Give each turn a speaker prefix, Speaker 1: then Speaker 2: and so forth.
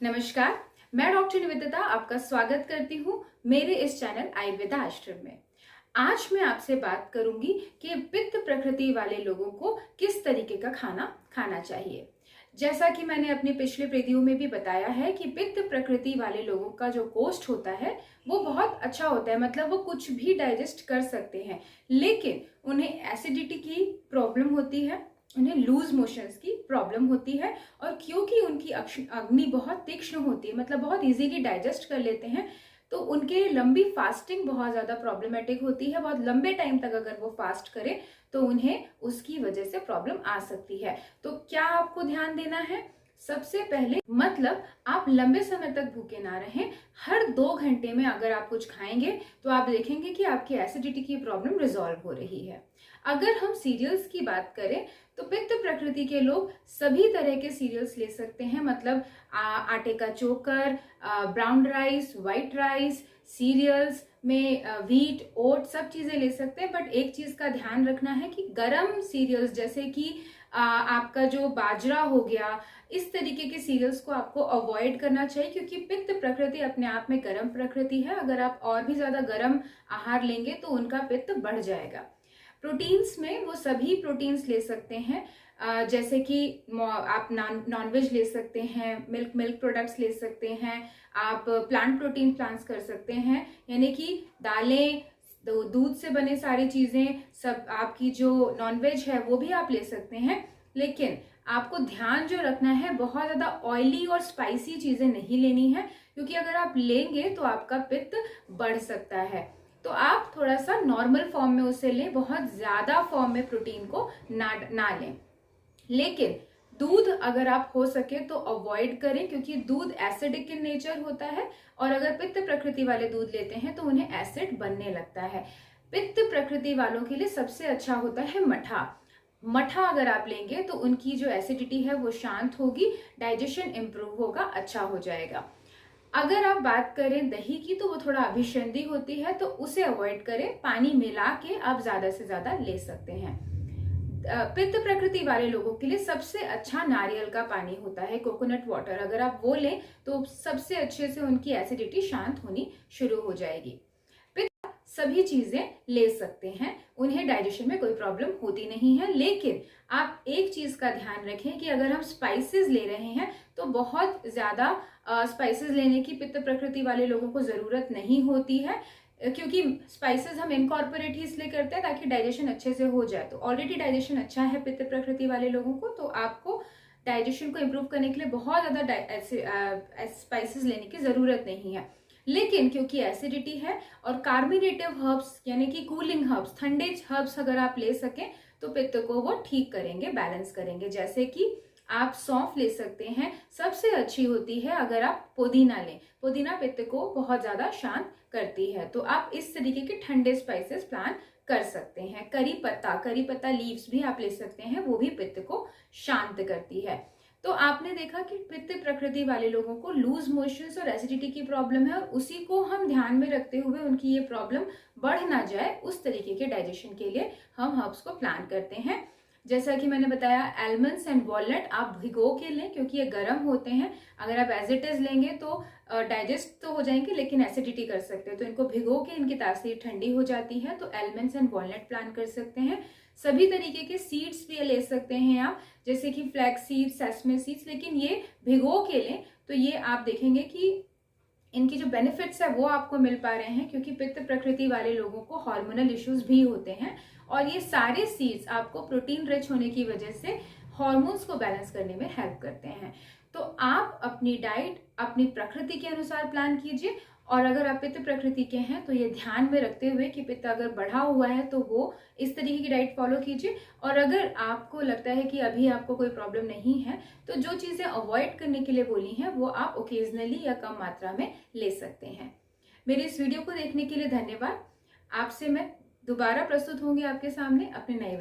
Speaker 1: नमस्कार, मैं डॉक्टर निवेदिता आपका स्वागत करती हूँ मेरे इस चैनल आयुर्वेदा आश्रम में। आज मैं आपसे बात करूंगी कि पित्त प्रकृति वाले लोगों को किस तरीके का खाना खाना चाहिए। जैसा कि मैंने अपने पिछले वीडियो में भी बताया है कि पित्त प्रकृति वाले लोगों का जो कोष्ठ होता है वो बहुत अच्छा होता है, मतलब वो कुछ भी डाइजेस्ट कर सकते हैं, लेकिन उन्हें एसिडिटी की प्रॉब्लम होती है, उन्हें लूज मोशंस की प्रॉब्लम होती है। और क्योंकि उनकी अग्नि बहुत तीक्ष्ण होती है, मतलब बहुत इजीली डाइजेस्ट कर लेते हैं, तो उनके लंबी फास्टिंग बहुत ज़्यादा प्रॉब्लमेटिक होती है। बहुत लंबे टाइम तक अगर वो फास्ट करें तो उन्हें उसकी वजह से प्रॉब्लम आ सकती है। तो क्या आपको ध्यान देना है? सबसे पहले मतलब आप लंबे समय तक भूखे ना रहें। हर 2 घंटे में अगर आप कुछ खाएंगे तो आप देखेंगे कि आपकी एसिडिटी की प्रॉब्लम रिजॉल्व हो रही है। अगर हम सीरियल्स की बात करें तो पित्त प्रकृति के लोग सभी तरह के सीरियल्स ले सकते हैं, मतलब आटे का चोकर, brown rice, white rice, cereals में व्हीट, ओट, सब चीजें ले सकते हैं। बट एक चीज का ध्यान रखना है कि गरम सीरियल्स जैसे कि आपका जो बाजरा हो गया, इस तरीके के सीरियल्स को आपको अवॉइड करना चाहिए, क्योंकि पित्त प्रकृति अपने आप में गर्म प्रकृति है। अगर आप और भी ज्यादा गर्म आहार लेंगे तो उनका पित्त बढ़ जाएगा। प्रोटीन्स में वो सभी प्रोटीन्स ले सकते हैं, जैसे कि आप नॉनवेज ले सकते हैं, मिल्क प्रोडक्ट्स ले सकते हैं, आप प्लांट प्रोटीन प्लांट्स कर सकते हैं, यानी कि दालें, दूध से बने सारी चीजें, सब आपकी जो नॉनवेज है वो भी आप ले सकते हैं। लेकिन आपको ध्यान जो रखना है, बहुत ज्यादा ऑयली और स्पाइसी चीजें नहीं लेनी है, क्योंकि अगर आप लेंगे तो आपका पित्त बढ़ सकता है। तो आप थोड़ा सा नॉर्मल फॉर्म में उसे लें, बहुत ज्यादा फॉर्म में प्रोटीन को ना लें। लेकिन दूध अगर आप हो सके तो अवॉइड करें, क्योंकि दूध एसिडिक इन नेचर होता है, और अगर पित्त प्रकृति वाले दूध लेते हैं तो उन्हें एसिड बनने लगता है। पित्त प्रकृति वालों के लिए सबसे अच्छा होता है मठा। मठा अगर आप लेंगे तो उनकी जो एसिडिटी है वो शांत होगी, डाइजेशन इंप्रूव होगा, अच्छा हो जाएगा। अगर आप बात करें दही की तो वो थोड़ा अभिसंधि होती है, तो उसे अवॉइड करें। पानी मिला के आप ज्यादा से ज्यादा ले सकते हैं। पित्त प्रकृति वाले लोगों के लिए सबसे अच्छा नारियल का पानी होता है, कोकोनट वाटर। अगर आप वो लें तो सबसे अच्छे से उनकी एसिडिटी शांत होनी शुरू हो जाएगी। सभी चीजें ले सकते हैं, उन्हें डाइजेशन में कोई प्रॉब्लम होती नहीं है। लेकिन आप एक चीज का ध्यान रखें कि अगर हम स्पाइसेस ले रहे हैं तो बहुत ज्यादा स्पाइसेस लेने की पित्त प्रकृति वाले लोगों को जरूरत नहीं होती है, क्योंकि स्पाइसेस हम इनकॉर्पोरेट ही इसलिए करते हैं ताकि डाइजेशन अच्छे से हो जाए। तो ऑलरेडी डाइजेशन अच्छा है पित्त प्रकृति वाले लोगों को, तो आपको डाइजेशन को इम्प्रूव करने के लिए बहुत ज्यादा स्पाइसेस लेने की जरूरत नहीं है। लेकिन क्योंकि एसिडिटी है और कार्बोनेटिव हर्ब्स यानी कि कूलिंग हर्ब्स, ठंडे हर्ब्स अगर आप ले सकें तो पित्त को वो ठीक करेंगे, बैलेंस करेंगे। जैसे कि आप सौंफ ले सकते हैं, सबसे अच्छी होती है अगर आप पुदीना लें। पुदीना पित्त को बहुत ज्यादा शांत करती है, तो आप इस तरीके के ठंडे स्पाइसेस प्लान कर सकते हैं। करी पत्ता लीव्स भी आप ले सकते हैं, वो भी पित्त को शांत करती है। तो आपने देखा कि पित्त प्रकृति वाले लोगों को लूज मोशंस और एसिडिटी की प्रॉब्लम है, और उसी को हम ध्यान में रखते हुए उनकी ये प्रॉब्लम बढ़ ना जाए उस तरीके के डाइजेशन के लिए हम हर्ब्स को प्लान करते हैं। जैसा कि मैंने बताया, आलमंड्स एंड वॉलनट आप भिगो के लें, क्योंकि ये गर्म होते हैं। अगर आप एज इट इज लेंगे तो डाइजेस्ट तो हो जाएंगे लेकिन एसिडिटी कर सकते हैं, तो इनको भिगो के इनकी तासीर ठंडी हो जाती है। तो आलमंड्स एंड वॉलनट प्लान कर सकते हैं। सभी तरीके के सीड्स भी ले सकते हैं आप, जैसे कि फ्लैक्स सीड्स, सेसमे सीड्स, लेकिन ये भिगो के लें तो ये आप देखेंगे कि इनकी जो बेनिफिट्स है वो आपको मिल पा रहे हैं, क्योंकि पित्त प्रकृति वाले लोगों को हार्मोनल इश्यूज भी होते हैं, और ये सारे सीड्स आपको प्रोटीन रिच होने की वजह से हार्मोन्स को बैलेंस करने में हेल्प करते हैं। तो आप अपनी डाइट अपनी प्रकृति के अनुसार प्लान कीजिए, और अगर आप पित्त प्रकृति के हैं तो ये ध्यान में रखते हुए कि पित्त अगर बढ़ा हुआ है तो वो इस तरीके की डाइट फॉलो कीजिए। और अगर आपको लगता है कि अभी आपको कोई प्रॉब्लम नहीं है तो जो चीजें अवॉइड करने के लिए बोली हैं वो आप ओकेजनली या कम मात्रा में ले सकते हैं। मेरे इस वीडियो को देखने के लिए धन्यवाद। आपसे मैं दोबारा प्रस्तुत होंगी आपके सामने अपने नए वीडियो।